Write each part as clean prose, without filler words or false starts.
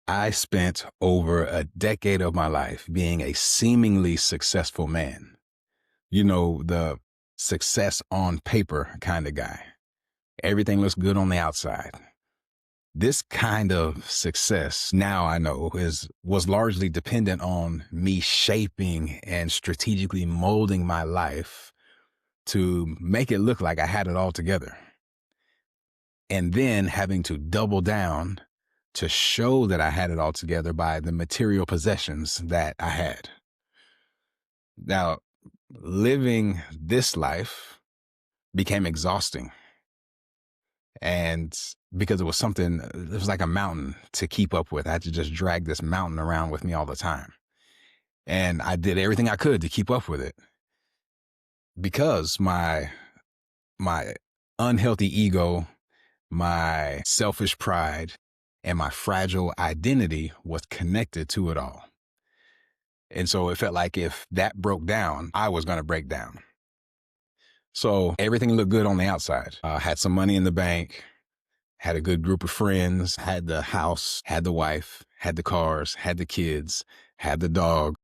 I spent over a decade of my life being a seemingly successful man. You know, the success on paper kind of guy. Everything looks good on the outside. This kind of success, now I know, was largely dependent on me shaping and strategically molding my life to make it look like I had it all together. And then having to double down to show that I had it all together by the material possessions that I had. Now, living this life became exhausting. And because it was like a mountain to keep up with. I had to just drag this mountain around with me all the time. And I did everything I could to keep up with it because my unhealthy ego, my selfish pride, and my fragile identity was connected to it all. And so it felt like if that broke down, I was going to break down. So everything looked good on the outside. Had some money in the bank, had a good group of friends, had the house, had the wife, had the cars, had the kids, had the dog,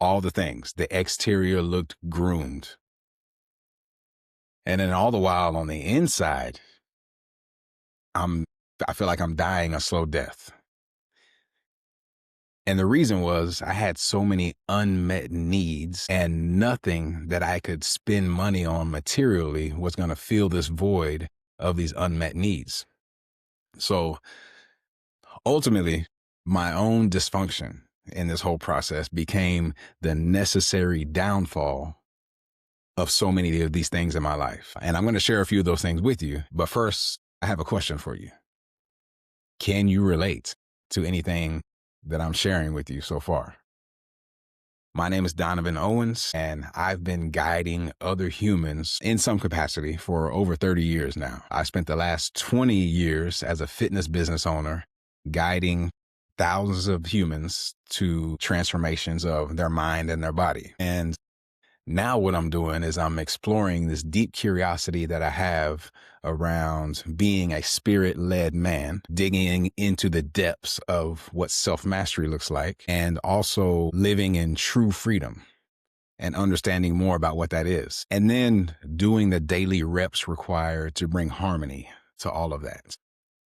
all the things. The exterior looked groomed. And then all the while on the inside, I feel like I'm dying a slow death. And the reason was I had so many unmet needs and nothing that I could spend money on materially was going to fill this void of these unmet needs. So ultimately, my own dysfunction in this whole process became the necessary downfall of so many of these things in my life. And I'm going to share a few of those things with you. But first, I have a question for you. Can you relate to anything that I'm sharing with you so far? My name is Donovan Owens, and I've been guiding other humans in some capacity for over 30 years now. I spent the last 20 years as a fitness business owner, guiding thousands of humans to transformations of their mind and their body. And now what I'm doing is I'm exploring this deep curiosity that I have around being a spirit-led man, digging into the depths of what self-mastery looks like, and also living in true freedom and understanding more about what that is. And then doing the daily reps required to bring harmony to all of that.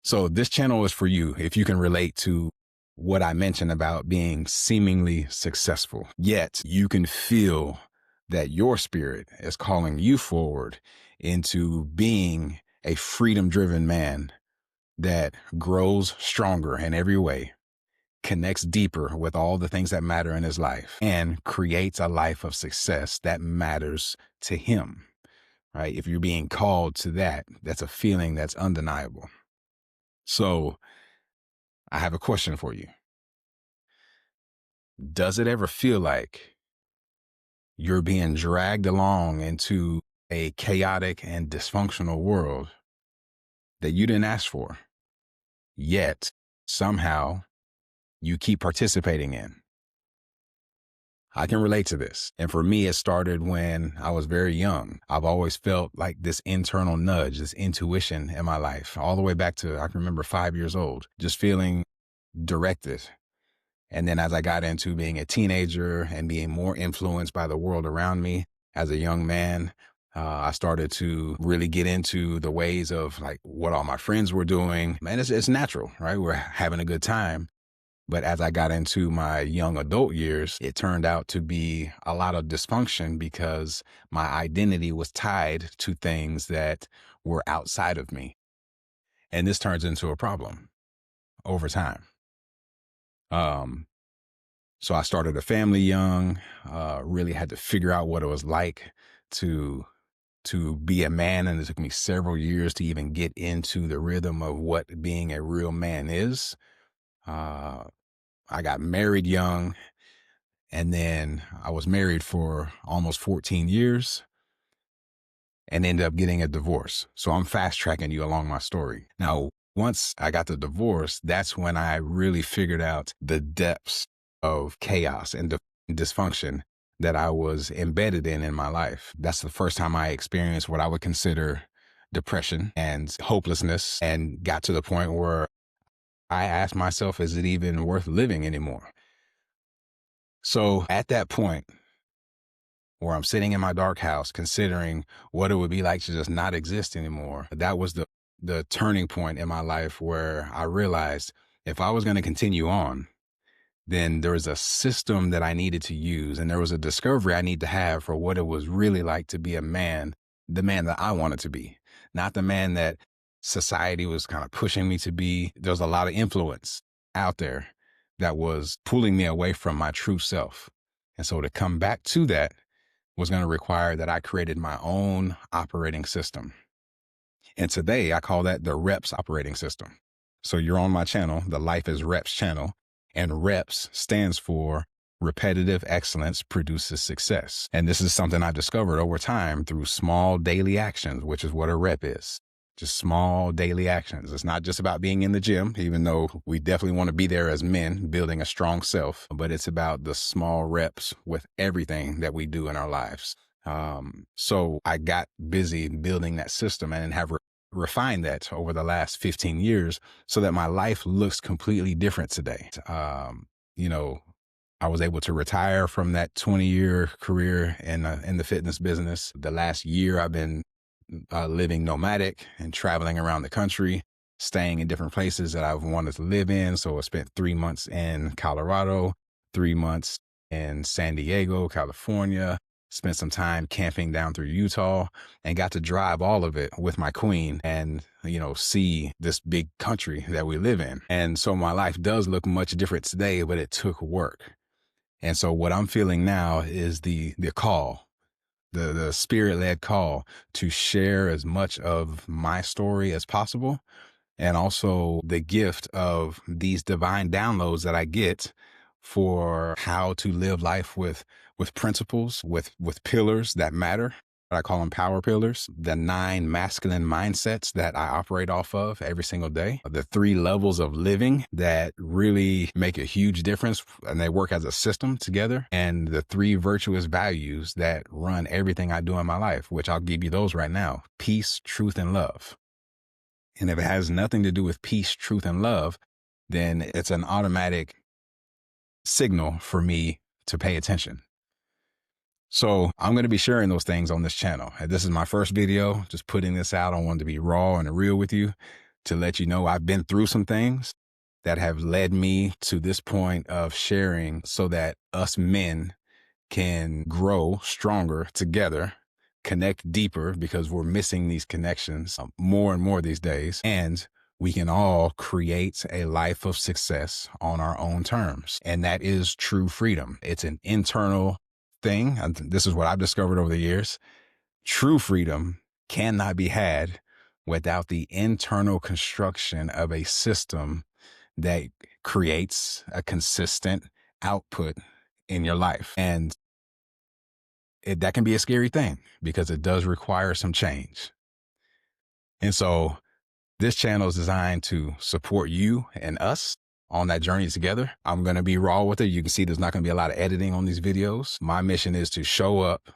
So this channel is for you if you can relate to what I mentioned about being seemingly successful, yet you can feel that your spirit is calling you forward into being a freedom-driven man that grows stronger in every way, connects deeper with all the things that matter in his life, and creates a life of success that matters to him, right? If you're being called to that, that's a feeling that's undeniable. So I have a question for you. Does it ever feel like you're being dragged along into a chaotic and dysfunctional world that you didn't ask for, yet somehow you keep participating in? I can relate to this. And for me, it started when I was very young. I've always felt like this internal nudge, this intuition in my life, all the way back to, I can remember 5 years old, just feeling directed. And then as I got into being a teenager and being more influenced by the world around me as a young man, I started to really get into the ways of like what all my friends were doing. And it's natural, right? We're having a good time. But as I got into my young adult years, it turned out to be a lot of dysfunction because my identity was tied to things that were outside of me. And this turns into a problem over time. So I started a family young, really had to figure out what it was like to be a man. And it took me several years to even get into the rhythm of what being a real man is. I got married young, and then I was married for almost 14 years and ended up getting a divorce. So I'm fast tracking you along my story. Now, once I got the divorce, that's when I really figured out the depths of chaos and dysfunction that I was embedded in my life. That's the first time I experienced what I would consider depression and hopelessness, and got to the point where I asked myself, is it even worth living anymore? So at that point where I'm sitting in my dark house, considering what it would be like to just not exist anymore, that was the turning point in my life where I realized if I was going to continue on, then there was a system that I needed to use. And there was a discovery I need to have for what it was really like to be a man, the man that I wanted to be, not the man that society was kind of pushing me to be. There's a lot of influence out there that was pulling me away from my true self. And so to come back to that was going to require that I created my own operating system. And today I call that the REPS operating system. So you're on my channel, the Life is Reps channel, and REPS stands for Repetitive Excellence Produces Success. And this is something I've discovered over time through small daily actions, which is what a rep is. Just small daily actions. It's not just about being in the gym, even though we definitely want to be there as men, building a strong self, but it's about the small reps with everything that we do in our lives. So I got busy building that system and have refined that over the last 15 years so that my life looks completely different today. You know, I was able to retire from that 20-year career in the fitness business. The last year I've been living nomadic and traveling around the country, staying in different places that I've wanted to live in. So I spent 3 months in Colorado, 3 months in San Diego, California, spent some time camping down through Utah, and got to drive all of it with my queen and, see this big country that we live in. And so my life does look much different today, but it took work. And so what I'm feeling now is the call, the spirit-led call to share as much of my story as possible, and also the gift of these divine downloads that I get for how to live life with principles, with pillars that matter. I call them power pillars, the 9 masculine mindsets that I operate off of every single day, the 3 levels of living that really make a huge difference and they work as a system together, and the 3 virtuous values that run everything I do in my life, which I'll give you those right now: peace, truth, and love. And if it has nothing to do with peace, truth, and love, then it's an automatic signal for me to pay attention. So I'm going to be sharing those things on this channel. And this is my first video, just putting this out. I wanted to be raw and real with you to let you know I've been through some things that have led me to this point of sharing so that us men can grow stronger together, connect deeper, because we're missing these connections more and more these days. And we can all create a life of success on our own terms. And that is true freedom. It's an internal thing. This is what I've discovered over the years. True freedom cannot be had without the internal construction of a system that creates a consistent output in your life. And that can be a scary thing because it does require some change. And so this channel is designed to support you and us on that journey together. I'm going to be raw with it. You can see there's not going to be a lot of editing on these videos. My mission is to show up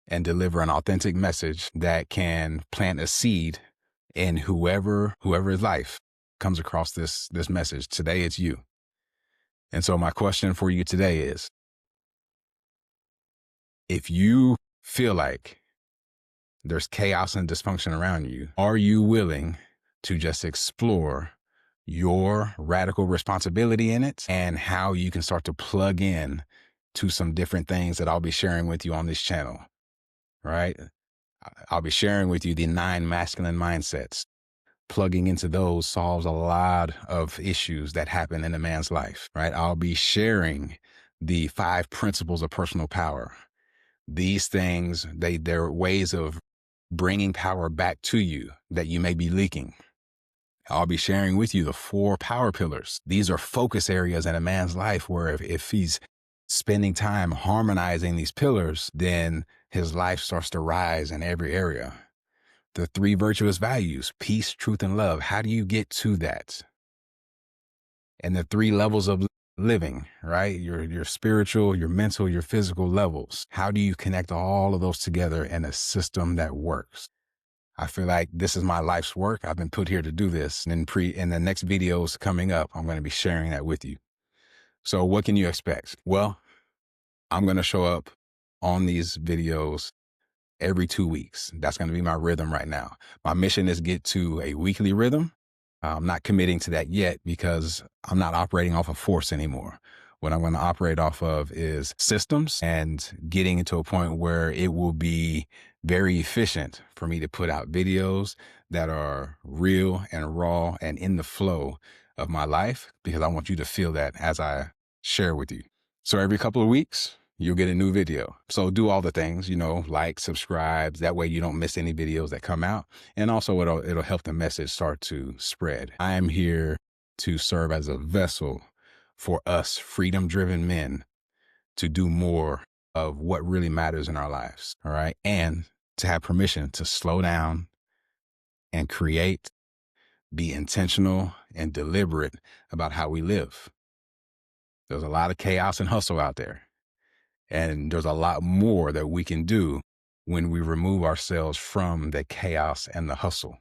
and deliver an authentic message that can plant a seed in whoever's life comes across this message. Today it's you. And so my question for you today is, if you feel like there's chaos and dysfunction around you, are you willing to just explore your radical responsibility in it and how you can start to plug in to some different things that I'll be sharing with you on this channel, right? I'll be sharing with you the 9 masculine mindsets. Plugging into those solves a lot of issues that happen in a man's life, right? I'll be sharing the 5 principles of personal power. These things, they're ways of bringing power back to you that you may be leaking. I'll be sharing with you the 4 power pillars. These are focus areas in a man's life where if he's spending time harmonizing these pillars, then his life starts to rise in every area. The 3 virtuous values: peace, truth, and love. How do you get to that? And the 3 levels of living, right? Your spiritual, your mental, your physical levels. How do you connect all of those together in a system that works? I feel like this is my life's work. I've been put here to do this. And in the next videos coming up, I'm going to be sharing that with you. So what can you expect? Well, I'm going to show up on these videos every 2 weeks. That's going to be my rhythm right now. My mission is get to a weekly rhythm. I'm not committing to that yet because I'm not operating off of force anymore. What I'm going to operate off of is systems and getting into a point where it will be very efficient for me to put out videos that are real and raw and in the flow of my life, because I want you to feel that as I share with you. So every couple of weeks, you'll get a new video. So do all the things, like, subscribe. That way you don't miss any videos that come out. And also it'll help the message start to spread. I am here to serve as a vessel for us freedom-driven men to do more of what really matters in our lives. All right. And to have permission to slow down and create, be intentional and deliberate about how we live. There's a lot of chaos and hustle out there. And there's a lot more that we can do when we remove ourselves from the chaos and the hustle.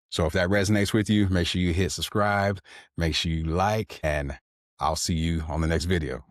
So if that resonates with you, make sure you hit subscribe, make sure you like, and I'll see you on the next video.